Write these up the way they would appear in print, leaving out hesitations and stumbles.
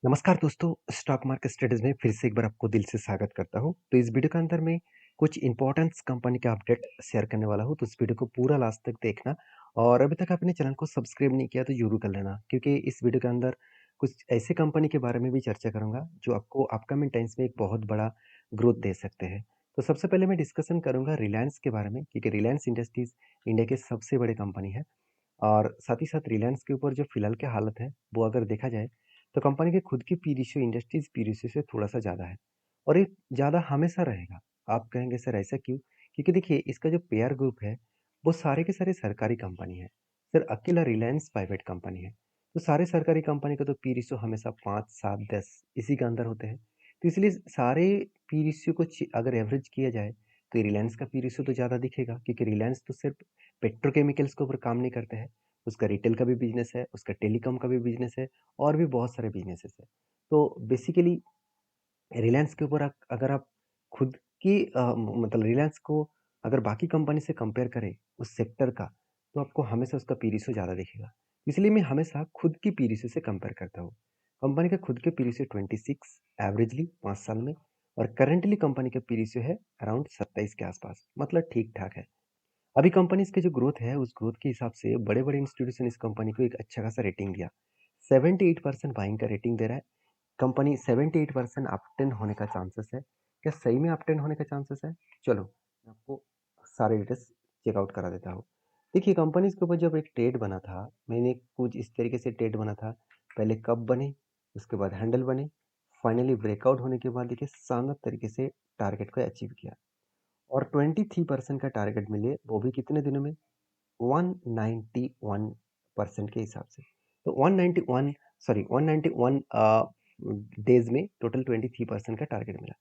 नमस्कार दोस्तों, stock market studies में फिर से एक बार आपको दिल से स्वागत करता हूँ। तो इस वीडियो के अंदर मैं कुछ इम्पोर्टेंट्स कंपनी का अपडेट शेयर करने वाला हूँ, तो इस वीडियो को पूरा लास्ट तक देखना और अभी तक आपने चैनल को सब्सक्राइब नहीं किया तो ज़रूर कर लेना क्योंकि इस वीडियो के अंदर कुछ ऐसे कंपनी के बारे में भी चर्चा करूँगा, जो आपको अपकमिंग टाइम्स में एक बहुत बड़ा ग्रोथ दे सकते हैं। तो सबसे पहले मैं डिस्कशन करूँगा रिलायंस के बारे में क्योंकि रिलायंस इंडस्ट्रीज़ इंडिया की सबसे बड़ी कंपनी है। और साथ ही साथ रिलायंस के ऊपर जो फिलहाल की हालत है, वो अगर देखा जाए, तो कंपनी के खुद की P ratio industries P ratio से थोड़ा-सा ज़्यादा है और ये ज़्यादा हमेशा रहेगा। आप कहेंगे सर ऐसा क्यों? क्योंकि देखिए इसका जो पेयर ग्रुप है, वो सारे के सारे सरकारी कंपनी है। सिर्फ अकेला रिलायंस प्राइवेट कंपनी है। तो सारे सरकारी कंपनी का तो पी रेशियो हमेशा 5, 7, 10 इसी के अंदर होते हैं। तो इसलिए सारे पी रेशियो को अगर एवरेज किया जाए, तो रिलायंस का पी रेशियो तो ज़्यादा दिखेगा क्योंकि रिलायंस तो सिर्फ पेट्रोकेमिकल्स के ऊपर काम नहीं करते हैं, उसका रिटेल का भी बिज़नेस है, उसका टेलीकॉम का भी बिज़नेस है और भी बहुत सारे बिज़नेसेस हैं। तो बेसिकली रिलायंस के ऊपर अगर आप खुद की मतलब रिलायंस को अगर बाकी कंपनी से कंपेयर करें उस सेक्टर का, तो आपको हमेशा उसका पी रेशियो ज़्यादा दिखेगा। इसलिए मैं हमेशा खुद की पी रेशियो से कंपेयर करता हूँ। कंपनी का खुद के पी रेशियो 26 एवरेजली 5 साल में और करंटली कंपनी का पी रेशियो है अराउंड 27 के आसपास, मतलब ठीक-ठाक है। अभी कंपनीज़ की जो ग्रोथ है, उस ग्रोथ के हिसाब से बड़े-बड़े इंस्टीट्यूशन इस कंपनी को एक अच्छा खासा रेटिंग दिया। 78% बाइंग का रेटिंग दे रहा है। कंपनी 78% अपटेन होने का चांसेस है। क्या सही में अपटेन होने का चांसेस है? चलो, मैं आपको सारे डिटेल्स चेकआउट करा देता हूँ। देखिए कंपनीज़ के ऊपर जब एक ट्रेड बना था, मैंने कुछ इस तरीके से ट्रेड बना था। पहले कप बने, उसके बाद हैंडल बने, फाइनली ब्रेकआउट होने के बाद देखिए शानदार तरीके से टारगेट को अचीव किया। और 23% का टारगेट मिले, वो भी कितने दिनों में? 191% के हिसाब से। तो 191 सॉरी 191 डेज़ में टोटल 23% का टारगेट मिला।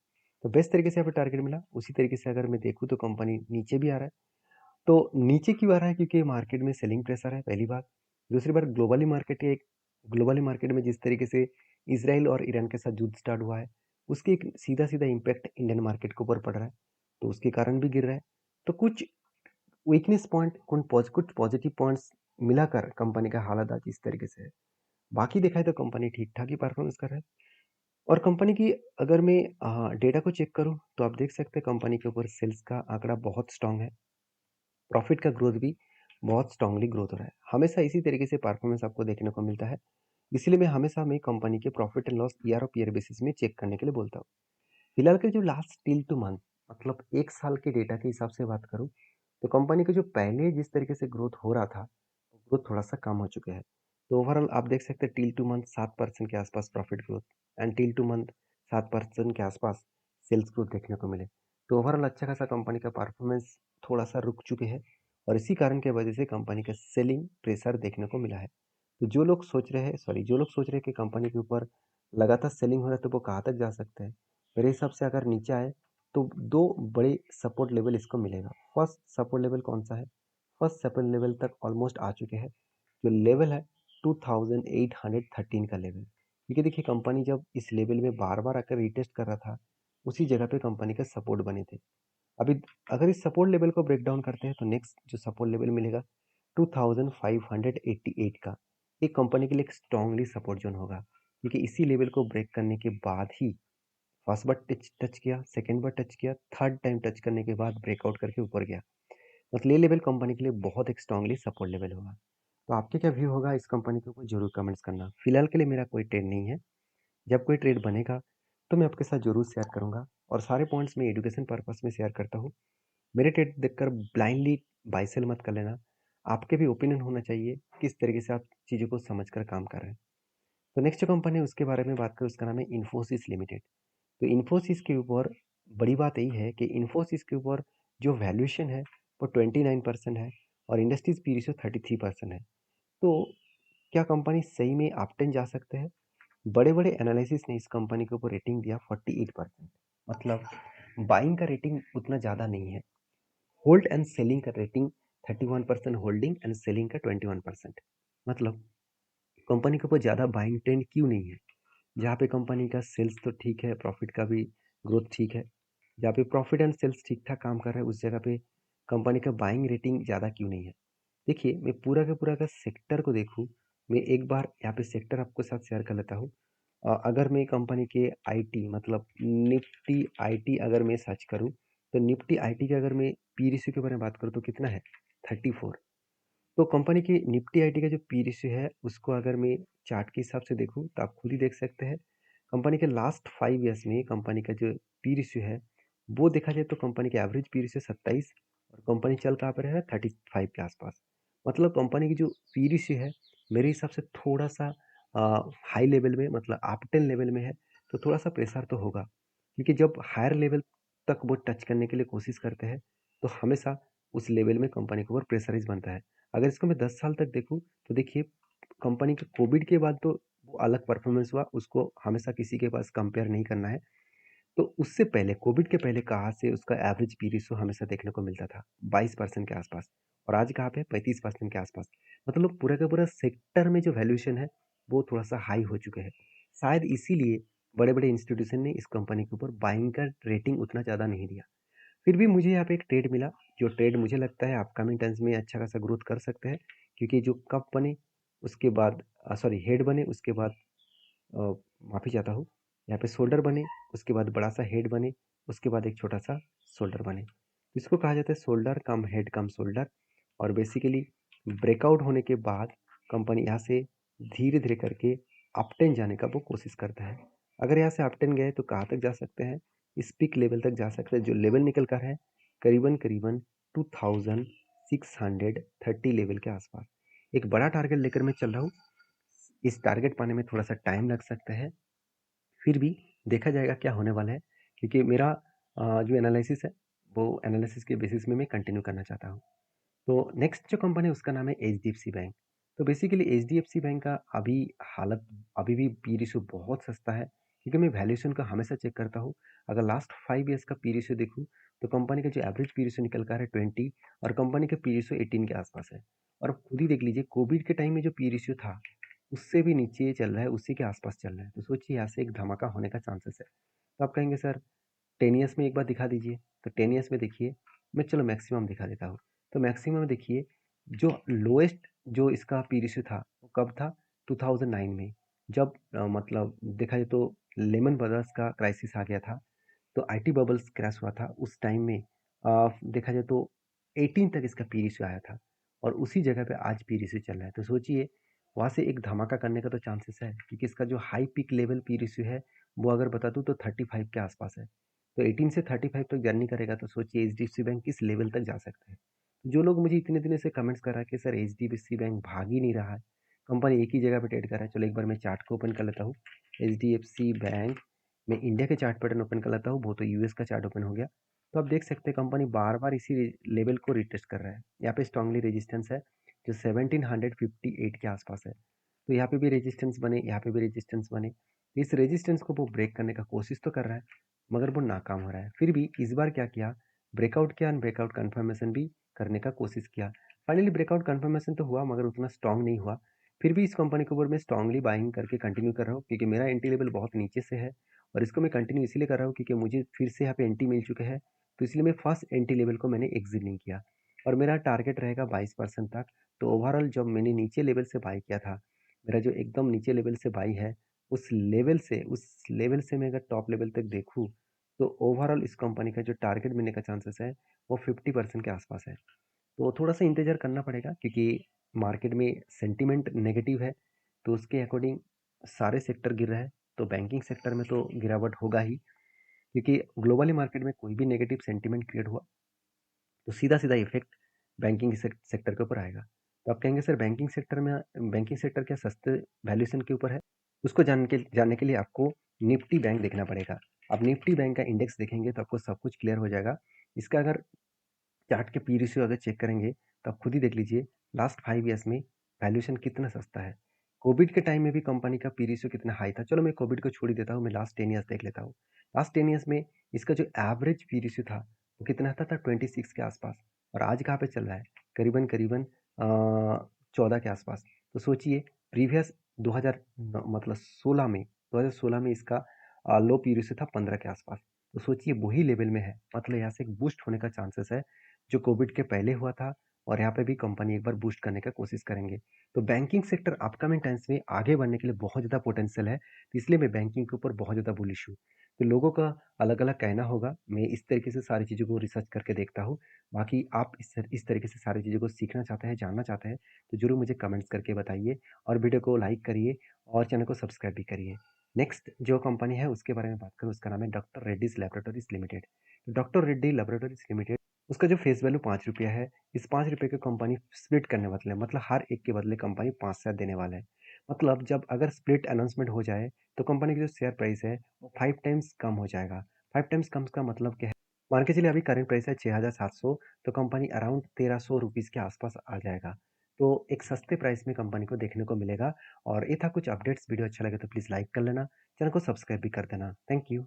तो बेस्ट तरीके से यहाँ पे टारगेट मिला। उसी तरीके से अगर मैं देखूँ तो कंपनी नीचे भी आ रहा है। तो नीचे क्यों आ रहा है? क्योंकि मार्केट में सेलिंग प्रेशर है, पहली बात। दूसरी बात ग्लोबली मार्केट में जिस तरीके से इज़राइल और ईरान के साथ युद्ध स्टार्ट हुआ है, उसकी एक सीधा-सीधा इम्पैक्ट इंडियन मार्केट के ऊपर पड़ रहा है। तो उसके कारण भी गिर रहा है। तो कुछ वीकनेस पॉइंट कुछ पॉजिटिव पॉइंट्स मिलाकर कंपनी का हालत आज इस तरीके से है। बाकी देखा जाए तो कंपनी ठीक-ठाक ही परफॉर्मेंस कर रहा है और कंपनी की अगर मैं डेटा को चेक करूँ तो आप देख सकते हैं कंपनी के ऊपर सेल्स का आंकड़ा बहुत स्ट्रॉन्ग है। प्रॉफिट का ग्रोथ भी बहुत स्ट्रांगली ग्रोथ हो रहा है। हमेशा इसी तरीके से परफॉर्मेंस आपको देखने को मिलता है। इसलिए मैं कंपनी के profit and loss year of year basis में चेक करने के लिए बोलता हूँ। फिलहाल के जो लास्ट टिल 2 मंथ मतलब 1 साल के डेटा के हिसाब से बात करूँ, तो कंपनी का जो पहले जिस तरीके से ग्रोथ हो रहा था, वो थोड़ा-सा कम हो चुका है। तो ओवरऑल आप देख सकते हैं टिल 2 मंथ 7% के आसपास profit growth and till 2 month 7% के आसपास सेल्स ग्रोथ देखने को मिले। तो ओवरऑल अच्छा खासा कंपनी का परफॉर्मेंस थोड़ा-सा रुक चुके हैं और इसी कारण की वजह से कंपनी का सेलिंग प्रेशर देखने को मिला है। तो जो लोग सोच रहे हैं कि कंपनी के ऊपर लगातार सेलिंग हो रहा है, तो वो कहाँ तक जा सकते हैं? मेरे हिसाब से अगर नीचे आए तो 2 बड़े सपोर्ट लेवल इसको मिलेगा। फर्स्ट सपोर्ट लेवल कौन-सा है? फर्स्ट सपोर्ट लेवल तक ऑलमोस्ट आ चुके हैं। जो लेवल है 2813 का लेवल। क्योंकि देखिए कंपनी जब इस लेवल में बार-बार आकर रीटेस्ट कर रहा था, उसी जगह पे कंपनी का सपोर्ट बने थे। अभी अगर इस सपोर्ट लेवल को ब्रेक डाउन करते हैं तो नेक्स्ट जो सपोर्ट लेवल मिलेगा 2588 का। ये कंपनी के लिए एक स्ट्रांगली सपोर्ट ज़ोन होगा। क्योंकि इसी लेवल को ब्रेक करने के बाद ही फर्स्ट बार टच टच किया, सेकंड बार टच किया, थर्ड टाइम टच करने के बाद ब्रेकआउट करके ऊपर गया। मतलब ये लेवल कंपनी के लिए बहुत एक स्ट्रांगली सपोर्ट लेवल होगा। तो आपके क्या व्यू होगा इस कंपनी के ऊपर ज़रूर कमेंट्स करना। फिलहाल के लिए मेरा कोई ट्रेड नहीं है। जब कोई ट्रेड बनेगा तो मैं आपके साथ ज़रूर शेयर करूँगा और सारे पॉइंट्स मैं एजुकेशन पर्पस में शेयर करता हूँ। मेरे ट्रेड देखकर ब्लाइंडली बाय सेल मत कर लेना। आपके भी ओपिनियन होना चाहिए, किस तरीके से आप चीज़ों को समझकर काम कर रहे हैं। तो नेक्स्ट जो कंपनी है उसके बारे में बात करें उसका नाम है इन्फोसिस लिमिटेड। तो इन्फोसिस के ऊपर बड़ी बात यही है कि इन्फोसिस के ऊपर जो वैल्यूएशन है वो 29% है और इंडस्ट्रीज पी रेशियो 33% है। तो क्या कंपनी सही में अपटेन जा सकते हैं? बड़े-बड़े एनालिसिस ने इस कंपनी के ऊपर रेटिंग दिया 48%। मतलब बाइंग का रेटिंग उतना ज़्यादा नहीं है। होल्ड एंड सेलिंग का रेटिंग 31% होल्डिंग एंड सेलिंग का 21%। मतलब कंपनी के ऊपर ज़्यादा बाइंग ट्रेंड क्यों नहीं है? जहाँ पे कंपनी का सेल्स तो ठीक है, प्रॉफिट का भी ग्रोथ ठीक है। जहाँ पे प्रॉफिट एंड सेल्स ठीक-ठाक काम कर रहा है, उस जगह पे कंपनी का बाइंग रेटिंग ज़्यादा क्यों नहीं है? देखिए, मैं पूरा का पूरा अगर सेक्टर को देखूँ, मैं एक बार यहाँ पे सेक्टर आपके साथ शेयर कर लेता हूँ। अगर मैं कंपनी के आईटी मतलब निफ्टी आईटी अगर मैं सर्च करूँ, तो निफ्टी आईटी के अगर मैं पी रेशियो के बारे में बात करूँ तो कितना है? 34। तो कंपनी की निफ्टी आईटी का जो पी रेशियो है, उसको अगर मैं चार्ट के हिसाब से देखूँ, तो आप खुद ही देख सकते हैं। कंपनी के लास्ट 5 ईयर्स में कंपनी का जो पी रेशियो है, वो देखा जाए तो कंपनी की एवरेज पी रेशियो 27 और कंपनी चल कहाँ पर है? 35 के आसपास। मतलब कंपनी की जो पी रेशियो है, मेरे हिसाब से थोड़ा-सा हाई लेवल में मतलब अप 10 लेवल में है, तो थोड़ा-सा प्रेशर तो होगा। क्योंकि जब हायर लेवल तक वो टच करने के लिए कोशिश करते हैं, तो हमेशा उस लेवल में कंपनी के ऊपर प्रेशराइज़ बनता है। अगर इसको मैं 10 साल तक देखूँ, तो देखिए कंपनी के कोविड के बाद तो वो अलग परफॉर्मेंस हुआ, उसको हमेशा किसी के पास कंपेयर नहीं करना है। तो उससे पहले कोविड के पहले कहाँ से उसका एवरेज पी रेशियो हमेशा देखने को मिलता था, 22% के आसपास और आज कहाँ पे 35% के आसपास। मतलब पूरा का पूरा सेक्टर में जो वैल्यूएशन है, वो थोड़ा-सा हाई हो चुके हैं। शायद इसीलिए बड़े-बड़े इंस्टीट्यूशन ने इस कंपनी के ऊपर बाइंग का रेटिंग उतना ज़्यादा नहीं दिया। फिर भी मुझे यहाँ पे एक ट्रेड मिला, जो ट्रेड मुझे लगता है अपकमिंग टाइम्स में अच्छा खासा ग्रोथ कर सकते हैं, क्योंकि जो कप बने, उसके बाद सॉरी हेड बने, उसके बाद माफ़ी चाहता हूँ, यहाँ पे शोल्डर बने, उसके बाद बड़ा-सा हेड बने, उसके बाद एक छोटा-सा शोल्डर बने। इसको कहा जाता है शोल्डर कम हेड कम शोल्डर और बेसिकली ब्रेकआउट होने के बाद कंपनी यहाँ से धीरे-धीरे करके अप 10 जाने का वो कोशिश करता है। अगर यहाँ से अप 10 गए तो कहाँ तक जा सकते हैं? इस पीक लेवल तक जा सकते हैं, जो लेवल निकल कर है करीबन-करीबन 2630 लेवल के आसपास। एक बड़ा टारगेट लेकर मैं चल रहा हूँ। इस टारगेट पाने में थोड़ा-सा टाइम लग सकता है, फिर भी देखा जाएगा क्या होने वाला है, क्योंकि मेरा जो एनालिसिस है, वो एनालिसिस के बेसिस में मैं कंटिन्यू करना चाहता हूँ। तो नेक्स्ट जो कंपनी है उसका नाम है एचडीएफसी बैंक। तो बेसिकली एचडीएफसी बैंक का हालत अभी भी पी रेशियो बहुत सस्ता है, क्योंकि मैं वैल्यूएशन का हमेशा चेक करता हूँ। अगर लास्ट 5 ईयर्स का पी रेशियो देखूँ, तो कंपनी का जो एवरेज पी रेशियो निकल कर है 20 और कंपनी का पी रेशियो 18 के आसपास है। और आप खुद ही देख लीजिए कोविड के टाइम में जो पी रेशियो था, उससे भी नीचे चल रहा है, उसी के आसपास चल रहा है। तो सोचिए यहाँ से एक धमाका होने का चांसेस है। तो आप कहेंगे सर 10 ईयर्स में एक बार दिखा दीजिए। तो 10 ईयर्स में देखिए, मैं चलो मैक्सिमम दिखा देता हूँ। तो मैक्सिमम में देखिए, जो लोएस्ट जो इसका पी रेशियो था, वो कब था? 2009 में। जब मतलब देखा जाए तो लेमन ब्रदर्स का क्राइसिस आ गया था, तो आईटी बबल्स क्रैश हुआ था। उस टाइम में देखा जाए तो 18 तक इसका पी रेशियो आया था और उसी जगह पे आज पी रेशियो चल रहा है। तो सोचिए, वहाँ से एक धमाका करने का तो चांसेस है, क्योंकि इसका जो high peak level P ratio है, वो अगर बता दूँ तो 35 के आसपास है। तो 18 से 35 तक जर्नी करेगा, तो सोचिए एचडीएफसी बैंक किस लेवल तक जा सकता है। जो लोग मुझे इतने दिनों से कमेंट्स कर रहा है कि सर एचडीएफसी बैंक भाग ही नहीं रहा है, कंपनी एक ही जगह पे ट्रेड कर रहा है। चलो एक बार मैं चार्ट को ओपन कर लेता हूँ। एचडीएफसी बैंक, मैं इंडिया के चार्ट पैटर्न ओपन कर लेता हूँ, वो तो यूएस का चार्ट ओपन हो गया। तो आप देख सकते हैं कंपनी बार बार इसी लेवल को रिटेस्ट कर रहा है। यहाँ पे स्ट्रांगली रेजिस्टेंस है, जो 1758 के आसपास है। तो यहाँ पे भी रेजिस्टेंस बने, यहाँ पे भी रेजिस्टेंस बने। इस रेजिस्टेंस को वो ब्रेक करने का कोशिश तो कर रहा है, मगर वो नाकाम हो रहा है। फिर भी इस बार क्या किया, ब्रेकआउट किया एंड ब्रेकआउट कंफर्मेशन भी करने का कोशिश किया। फाइनली ब्रेकआउट कंफर्मेशन तो हुआ, मगर उतना स्ट्रांग नहीं हुआ। फिर भी इस कंपनी के ऊपर मैं स्ट्रांगली बाइंग करके कंटिन्यू कर रहा हूँ, क्योंकि मेरा एंटी लेवल बहुत नीचे से है और इसको मैं कंटिन्यू इसीलिए कर रहा हूँ क्योंकि मुझे फिर से यहाँ पे एंटी मिल चुके हैं। तो इसलिए मैं फर्स्ट एंटी लेवल को मैंने एग्जिट नहीं किया और मेरा टारगेट रहेगा 22% तक। तो ओवरऑल जब मैंने नीचे लेवल से बाई किया था, मेरा जो एकदम नीचे लेवल से बाई है, उस लेवल से मैं अगर टॉप लेवल तक देखूँ, तो ओवरऑल इस कंपनी का जो टारगेट मिलने का चांसेस है, वो 50% के आसपास है। तो थोड़ा-सा इंतज़ार करना पड़ेगा, क्योंकि मार्केट में सेंटिमेंट नेगेटिव है, तो उसके अकॉर्डिंग सारे सेक्टर गिर रहा है, तो बैंकिंग सेक्टर में तो गिरावट होगा ही, क्योंकि ग्लोबली मार्केट में कोई भी नेगेटिव सेंटिमेंट क्रिएट हुआ, तो सीधा-सीधा इफ़ेक्ट बैंकिंग सेक्टर के ऊपर आएगा। तो आप कहेंगे सर बैंकिंग सेक्टर क्या सस्ते वैल्यूएशन के ऊपर है? उसको जानने के लिए आपको निफ्टी बैंक देखना पड़ेगा। आप निफ्टी बैंक का इंडेक्स देखेंगे तो आपको सब कुछ क्लियर हो जाएगा। इसका अगर चार्ट के पी रेशियो अगर चेक करेंगे, तो आप खुद ही देख लीजिए लास्ट 5 ईयर्स में वैल्यूएशन कितना सस्ता है। कोविड के टाइम में भी कंपनी का पी रेशियो कितना हाई था। चलो मैं कोविड को छोड़ ही देता हूँ, मैं लास्ट 10 ईयर्स देख लेता हूँ। लास्ट 10 ईयर्स में इसका जो एवरेज पी रेशियो था, वो कितना था 26 के आसपास और आज कहाँ पे चल रहा है? करीबन-करीबन 14 के आसपास। तो सोचिए प्रीवियस 2000 न मतलब 2016 में इसका लो पी रेशियो था 15 के आसपास। तो सोचिए वही लेवल में है, मतलब यहाँ से एक बूस्ट होने का चांसेस है। जो कोविड के पहले हुआ था, और यहाँ पे भी कंपनी एक बार बूस्ट करने का कोशिश करेंगे। तो बैंकिंग सेक्टर अपकमिंग टाइम्स में आगे बढ़ने के लिए बहुत ज़्यादा पोटेंशियल है, तो इसलिए मैं बैंकिंग के ऊपर बहुत ज़्यादा बुलिश हूँ। तो लोगों का अलग-अलग कहना होगा, मैं इस तरीके से सारी चीज़ों को रिसर्च करके देखता हूँ। बाकी आप इस तरीके से सारी चीज़ों को सीखना चाहते हैं, जानना चाहते हैं, तो ज़रूर मुझे कमेंट्स करके बताइए और वीडियो को लाइक करिए और चैनल को सब्सक्राइब भी करिए। नेक्स्ट जो कंपनी है उसके बारे में बात करूँ, उसका नाम है doctor Reddy's laboratories limited. Doctor Reddy laboratories limited, उसका जो फेस वैल्यू ₹5 है, इस ₹5 की कंपनी स्प्लिट करने वाले हैं, मतलब हर एक के बदले कंपनी 5 शेयर देने वाला है। मतलब जब अगर स्प्लिट अनाउंसमेंट हो जाए, तो कंपनी की जो शेयर प्राइस है, वो 5 टाइम्स कम हो जाएगा। 5 टाइम्स कम का मतलब क्या है? मान के चलिए अभी करंट प्राइस है 6,700, तो कंपनी अराउंड ₹1300 के आसपास आ जाएगा। तो एक सस्ते प्राइस में कंपनी को देखने को मिलेगा और ये था कुछ अपडेट्स। वीडियो अच्छा लगे तो प्लीज़ लाइक कर लेना, चैनल को सब्सक्राइब भी कर देना। Thank you.